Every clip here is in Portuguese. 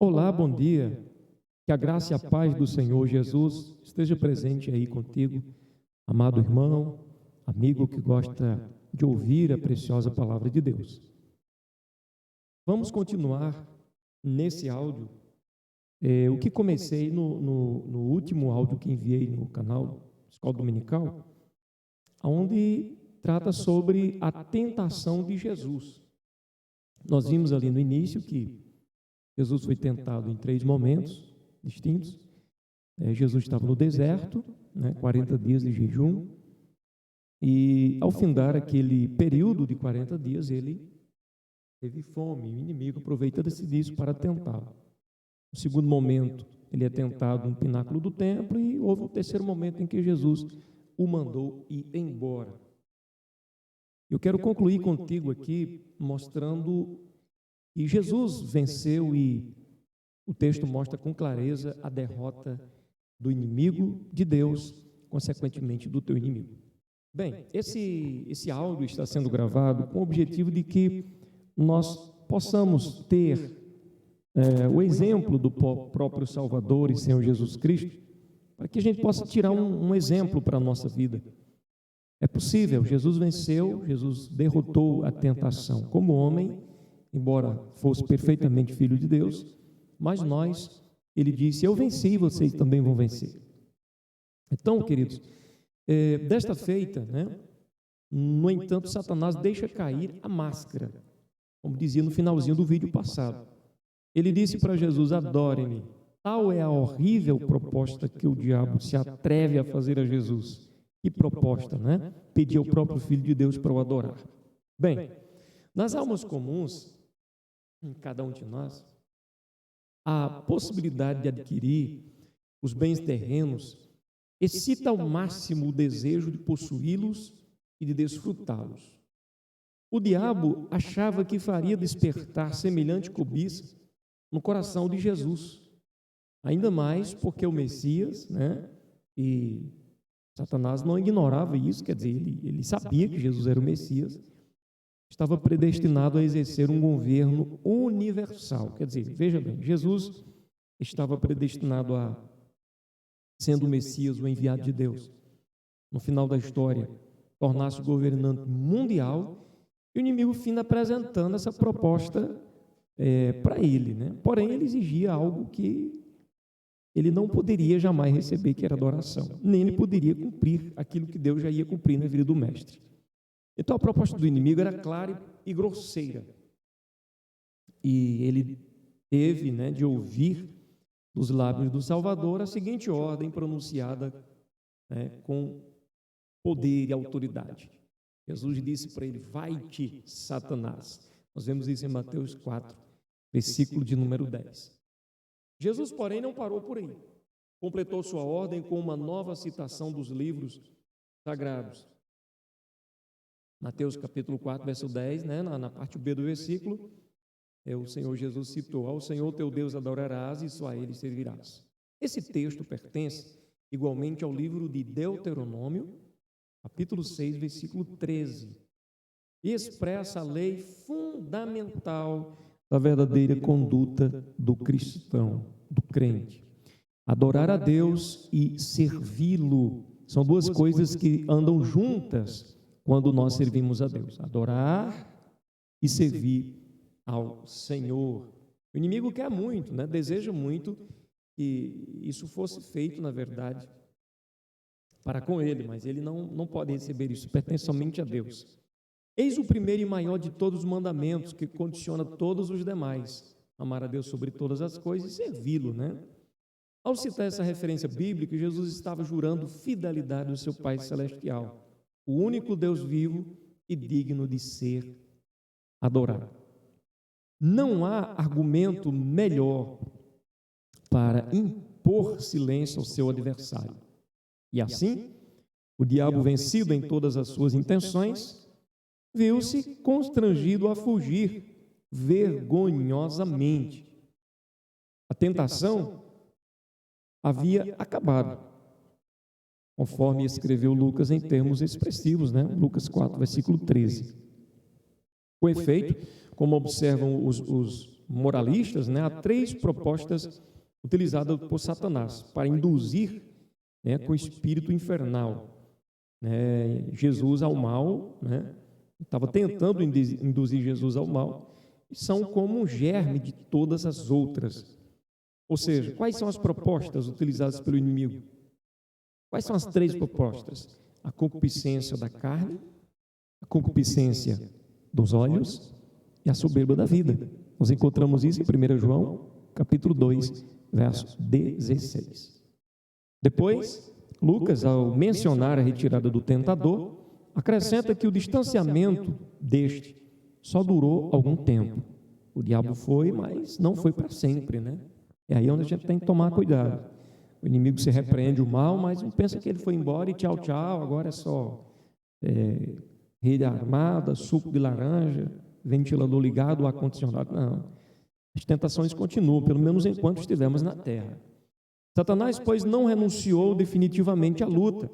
Olá, bom dia. Que a graça e a paz do Senhor Jesus esteja presente aí contigo, amado irmão, amigo que gosta de ouvir a preciosa palavra de Deus. Vamos continuar nesse áudio, o que comecei no último áudio que enviei no canal Escola Dominical, onde trata sobre a tentação de Jesus. Nós vimos ali no início que Jesus foi tentado em 3 momentos distintos. Jesus estava no deserto, 40 dias de jejum, e ao findar aquele período de 40 dias, ele teve fome, e o inimigo aproveita disso para tentá-lo. No segundo momento, ele é tentado no pináculo do templo, e houve um terceiro momento em que Jesus o mandou ir embora. Eu quero concluir contigo aqui, mostrando que Jesus venceu, e o texto mostra com clareza a derrota do inimigo de Deus, consequentemente do teu inimigo. Bem, esse áudio está sendo gravado com o objetivo de que nós possamos ter o exemplo do próprio Salvador e Senhor Jesus Cristo, para que a gente possa tirar um exemplo para a nossa vida. É possível, Jesus venceu, Jesus derrotou a tentação como homem, embora fosse perfeitamente filho de Deus, mas nós, ele disse, eu venci, vocês também vão vencer. Então, queridos, desta feita, no entanto, Satanás deixa cair a máscara, como dizia no finalzinho do vídeo passado. Ele disse para Jesus, adore-me. Tal é a horrível proposta que o diabo se atreve a fazer a Jesus. Que proposta, Pedir ao próprio Filho de Deus para o adorar. Bem, nas almas comuns, em cada um de nós, a possibilidade de adquirir os bens terrenos excita ao máximo o desejo de possuí-los e de desfrutá-los. O diabo achava que faria despertar semelhante cobiça no coração de Jesus, ainda mais porque o Messias, e Satanás não ignorava isso, quer dizer, ele sabia que Jesus era o Messias, estava predestinado a exercer um governo universal. Quer dizer, veja bem, Jesus estava predestinado a, sendo o Messias, o enviado de Deus, no final da história, tornar-se o governante mundial, e o inimigo finda apresentando essa proposta para ele, Porém, ele exigia algo que ele não poderia jamais receber, que era adoração, nem ele poderia cumprir aquilo que Deus já ia cumprir na vida do mestre. Então a proposta do inimigo era clara e grosseira, e ele teve de ouvir dos lábios do Salvador a seguinte ordem pronunciada com poder e autoridade. Jesus disse para ele, vai-te, Satanás. Nós vemos isso em Mateus 4, versículo de número 10. Jesus, porém, não parou por aí. Completou sua ordem com uma nova citação dos livros sagrados. Mateus capítulo 4, verso 10, na parte B do versículo, o Senhor Jesus citou, ao Senhor teu Deus adorarás e só a Ele servirás. Esse texto pertence igualmente ao livro de Deuteronômio, capítulo 6, versículo 13, e expressa a lei fundamental da verdadeira conduta do cristão, do crente. Adorar a Deus e servi-lo são duas coisas que andam juntas quando nós servimos a Deus. Adorar e servir ao Senhor. O inimigo quer muito, deseja muito que isso fosse feito, na verdade, para com ele, mas ele não pode receber isso, pertence somente a Deus. Eis o primeiro e maior de todos os mandamentos, que condiciona todos os demais. Amar a Deus sobre todas as coisas e servi-lo, Ao citar essa referência bíblica, Jesus estava jurando fidelidade ao seu Pai Celestial, o único Deus vivo e digno de ser adorado. Não há argumento melhor para impor silêncio ao seu adversário. E assim, o diabo, vencido em todas as suas intenções, viu-se constrangido a fugir vergonhosamente. A tentação havia acabado, conforme escreveu Lucas em termos expressivos, Lucas 4, versículo 13. Com efeito, como observam os moralistas, né, há 3 propostas utilizadas por Satanás para induzir, né, com o espírito infernal, né, Jesus ao mal, né, estava tentando induzir Jesus ao mal, e são como um germe de todas as outras. Ou seja, quais são as propostas utilizadas pelo inimigo? Quais são as 3 propostas? A concupiscência da carne, a concupiscência dos olhos e a soberba da vida. Nós encontramos isso em 1 João, capítulo 2, verso 16. Depois, Lucas, ao mencionar a retirada do tentador, acrescenta que o distanciamento deste só durou algum tempo. O diabo foi, mas não foi para sempre, né? É aí onde a gente tem que tomar cuidado. O inimigo se repreende o mal, mas não pensa que ele foi embora e tchau, tchau, agora é só rede armada, suco de laranja, ventilador ligado, ar-condicionado. Não. As tentações continuam, pelo menos enquanto estivermos na terra. Satanás, pois, não renunciou definitivamente à luta.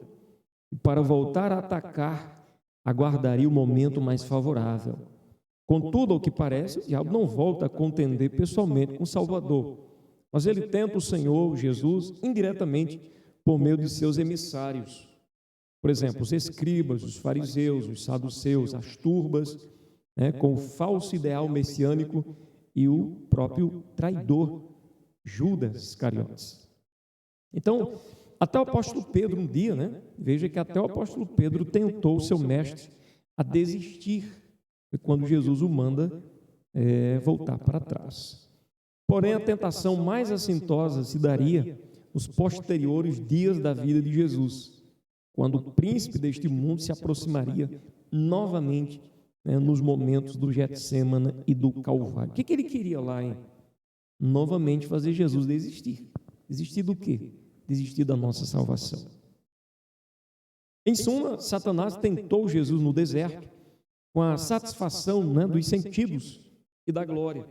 E para voltar a atacar, aguardaria o momento mais favorável. Contudo, ao que parece, o diabo não volta a contender pessoalmente com o Salvador, mas ele tenta o Senhor, Jesus, indiretamente, por meio de seus emissários. Por exemplo, os escribas, os fariseus, os saduceus, as turbas, né, com o falso ideal messiânico e o próprio traidor, Judas Iscariotes. Então, até o apóstolo Pedro um dia, né, veja que até o apóstolo Pedro tentou o seu mestre a desistir, quando Jesus o manda voltar para trás. Porém, a tentação mais assintosa se daria nos posteriores dias da vida de Jesus, quando o príncipe deste mundo se aproximaria novamente, né, nos momentos do Getsêmani e do Calvário. O que ele queria lá, hein? Novamente fazer Jesus desistir. Desistir do quê? Desistir da nossa salvação. Em suma, Satanás tentou Jesus no deserto com a satisfação, né, dos sentidos e da glória.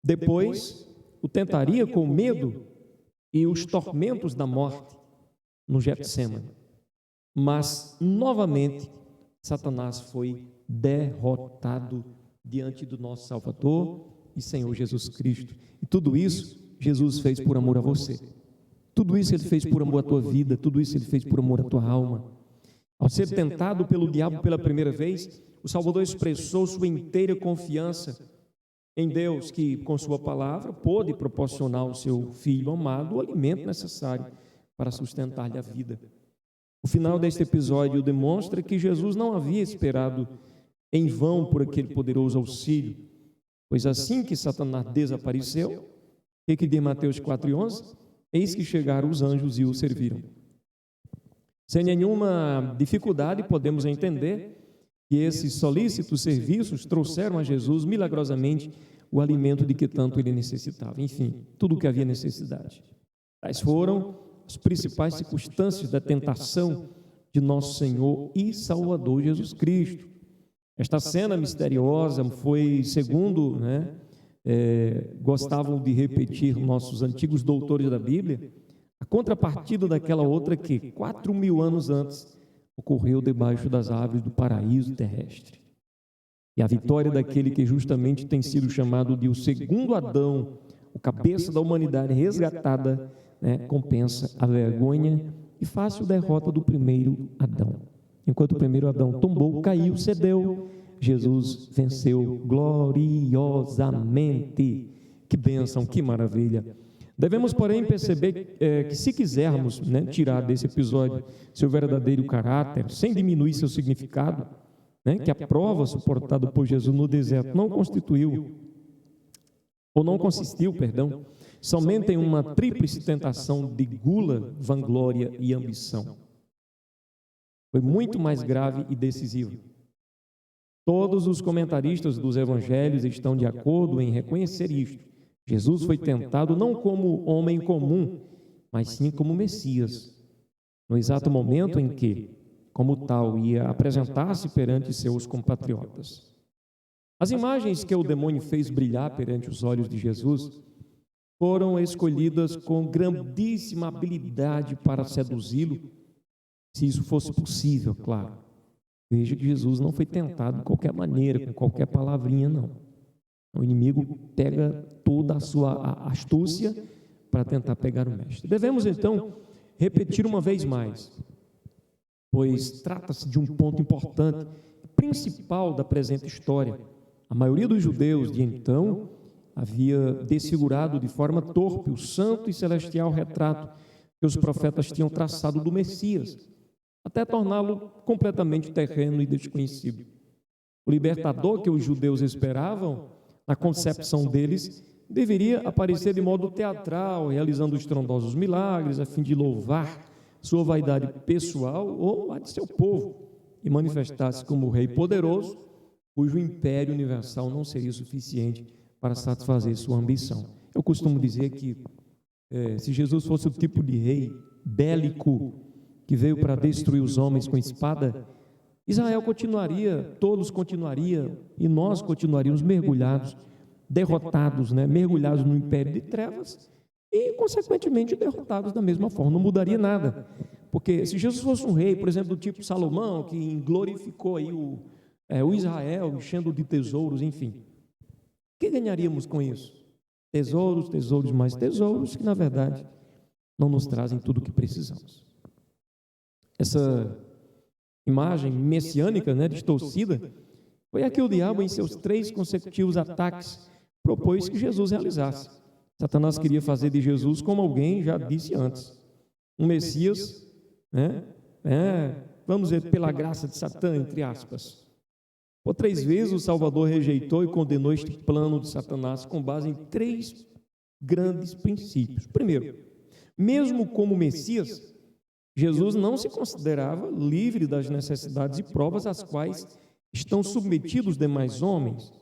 Depois, o tentaria com o medo e os tormentos da morte no Getsêmani. Mas, novamente, Satanás foi derrotado diante do nosso Salvador e Senhor Jesus Cristo. E tudo isso, Jesus fez por amor a você. Tudo isso Ele fez por amor à tua vida, tudo isso Ele fez por amor à tua alma. Ao ser tentado pelo diabo pela primeira vez, o Salvador expressou sua inteira confiança em Deus, que com sua palavra pôde proporcionar ao seu filho amado o alimento necessário para sustentar-lhe a vida. O final deste episódio demonstra que Jesus não havia esperado em vão por aquele poderoso auxílio, pois assim que Satanás desapareceu, o que diz Mateus 4:11? Eis que chegaram os anjos e o serviram. Sem nenhuma dificuldade, podemos entender que esses solícitos serviços trouxeram a Jesus milagrosamente o alimento de que tanto ele necessitava. Enfim, tudo o que havia necessidade. Tais foram as principais circunstâncias da tentação de nosso Senhor e Salvador Jesus Cristo. Esta cena misteriosa foi, segundo, gostavam de repetir nossos antigos doutores da Bíblia, a contrapartida daquela outra que, 4.000 anos antes, ocorreu debaixo das árvores do paraíso terrestre. E a vitória daquele que justamente tem sido chamado de o segundo Adão, o cabeça da humanidade resgatada, compensa a vergonha e fácil derrota do primeiro Adão. Enquanto o primeiro Adão tombou, caiu, cedeu, Jesus venceu gloriosamente. Que bênção, que maravilha! Devemos, porém, perceber que se quisermos tirar desse episódio seu verdadeiro caráter, sem diminuir seu significado, que a prova suportada por Jesus no deserto não consistiu, somente em uma tríplice tentação de gula, vanglória e ambição. Foi muito mais grave e decisivo. Todos os comentaristas dos evangelhos estão de acordo em reconhecer isto. Jesus foi tentado não como homem comum, mas sim como Messias, no exato momento em que, como tal, ia apresentar-se perante seus compatriotas. As imagens que o demônio fez brilhar perante os olhos de Jesus foram escolhidas com grandíssima habilidade para seduzi-lo, se isso fosse possível, claro. Veja que Jesus não foi tentado de qualquer maneira, com qualquer palavrinha, não. O inimigo pega toda a sua astúcia para tentar pegar o mestre. Devemos, então, repetir uma vez mais, pois trata-se de um ponto importante, principal da presente história. A maioria dos judeus de então havia desfigurado de forma torpe o santo e celestial retrato que os profetas tinham traçado do Messias, até torná-lo completamente terreno e desconhecido. O libertador que os judeus esperavam, na concepção deles, deveria aparecer de modo teatral, realizando estrondosos milagres, a fim de louvar sua vaidade pessoal ou a de seu povo, e manifestar-se como rei poderoso, cujo império universal não seria suficiente para satisfazer sua ambição. Eu costumo dizer que se Jesus fosse o tipo de rei bélico que veio para destruir os homens com espada, Israel continuaria, todos continuariam, e nós continuaríamos mergulhados, derrotados, mergulhados no império de trevas e, consequentemente, derrotados da mesma forma. Não mudaria nada, porque se Jesus fosse um rei, por exemplo, do tipo Salomão, que glorificou aí o Israel, enchendo de tesouros, enfim, o que ganharíamos com isso? Tesouros, tesouros, mais tesouros, que na verdade não nos trazem tudo o que precisamos. Essa imagem messiânica, distorcida, foi a que o diabo, em seus 3 consecutivos ataques, propôs que Jesus realizasse. Satanás queria fazer de Jesus, como alguém já disse antes, um Messias, vamos dizer, pela graça de Satã, entre aspas. Por 3 vezes o Salvador rejeitou e condenou este plano de Satanás com base em 3 grandes princípios. Primeiro, mesmo como Messias, Jesus não se considerava livre das necessidades e provas às quais estão submetidos os demais homens,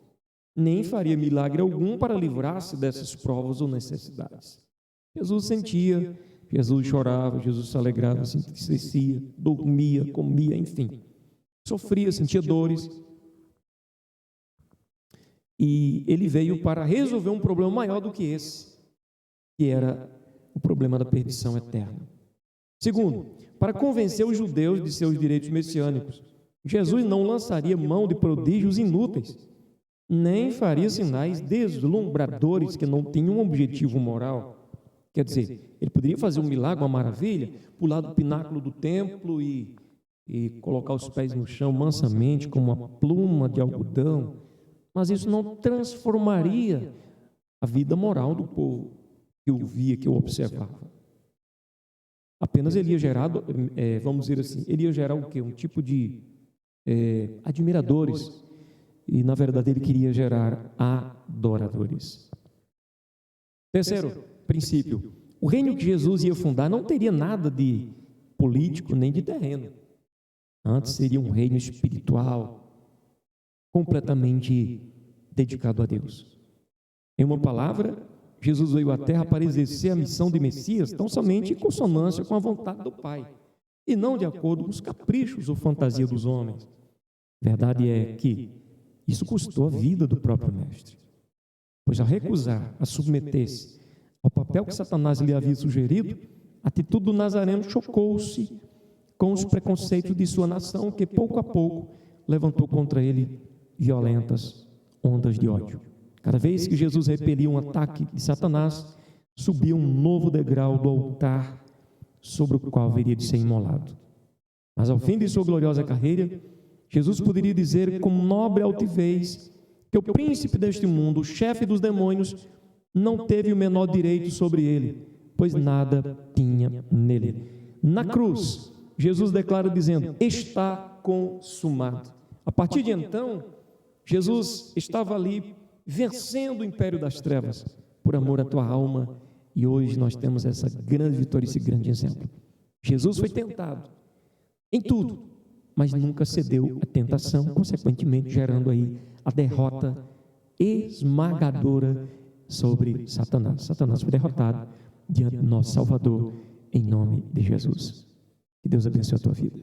nem faria milagre algum para livrar-se dessas provas ou necessidades. Jesus sentia, Jesus chorava, Jesus se alegrava, se entristecia, dormia, comia, enfim, sofria, sentia dores. E ele veio para resolver um problema maior do que esse, que era o problema da perdição eterna. Segundo, para convencer os judeus de seus direitos messiânicos, Jesus não lançaria mão de prodígios inúteis, nem faria sinais deslumbradores que não tinham um objetivo moral. Quer dizer, ele poderia fazer um milagre, uma maravilha, pular do pináculo do templo e colocar os pés no chão mansamente, como uma pluma de algodão, mas isso não transformaria a vida moral do povo que o via, que o observava. Apenas ele ia gerar, vamos dizer assim, ele ia gerar o quê? Um tipo de admiradores, e na verdade ele queria gerar adoradores. Terceiro princípio, o reino que Jesus ia fundar não teria nada de político nem de terreno, antes seria um reino espiritual, completamente dedicado a Deus. Em uma palavra, Jesus veio à terra para exercer a missão de Messias tão somente em consonância com a vontade do Pai, e não de acordo com os caprichos ou fantasia dos homens. Verdade é que isso custou a vida do próprio Mestre, pois ao recusar a submeter-se ao papel que Satanás lhe havia sugerido, a atitude do Nazareno chocou-se com os preconceitos de sua nação, que pouco a pouco levantou contra ele violentas ondas de ódio. Cada vez que Jesus repelia um ataque de Satanás, subia um novo degrau do altar sobre o qual haveria de ser imolado. Mas ao fim de sua gloriosa carreira, Jesus poderia dizer com nobre altivez que o príncipe deste mundo, o chefe dos demônios, não teve o menor direito sobre ele, pois nada tinha nele. Na cruz, Jesus declara dizendo: está consumado. A partir de então, Jesus estava ali vencendo o império das trevas por amor à tua alma, e hoje nós temos essa grande vitória, esse grande exemplo. Jesus foi tentado em tudo, mas nunca cedeu à tentação, consequentemente gerando aí a derrota esmagadora sobre Satanás. Satanás foi derrotado diante do nosso Salvador, em nome de Jesus. Que Deus abençoe a tua vida.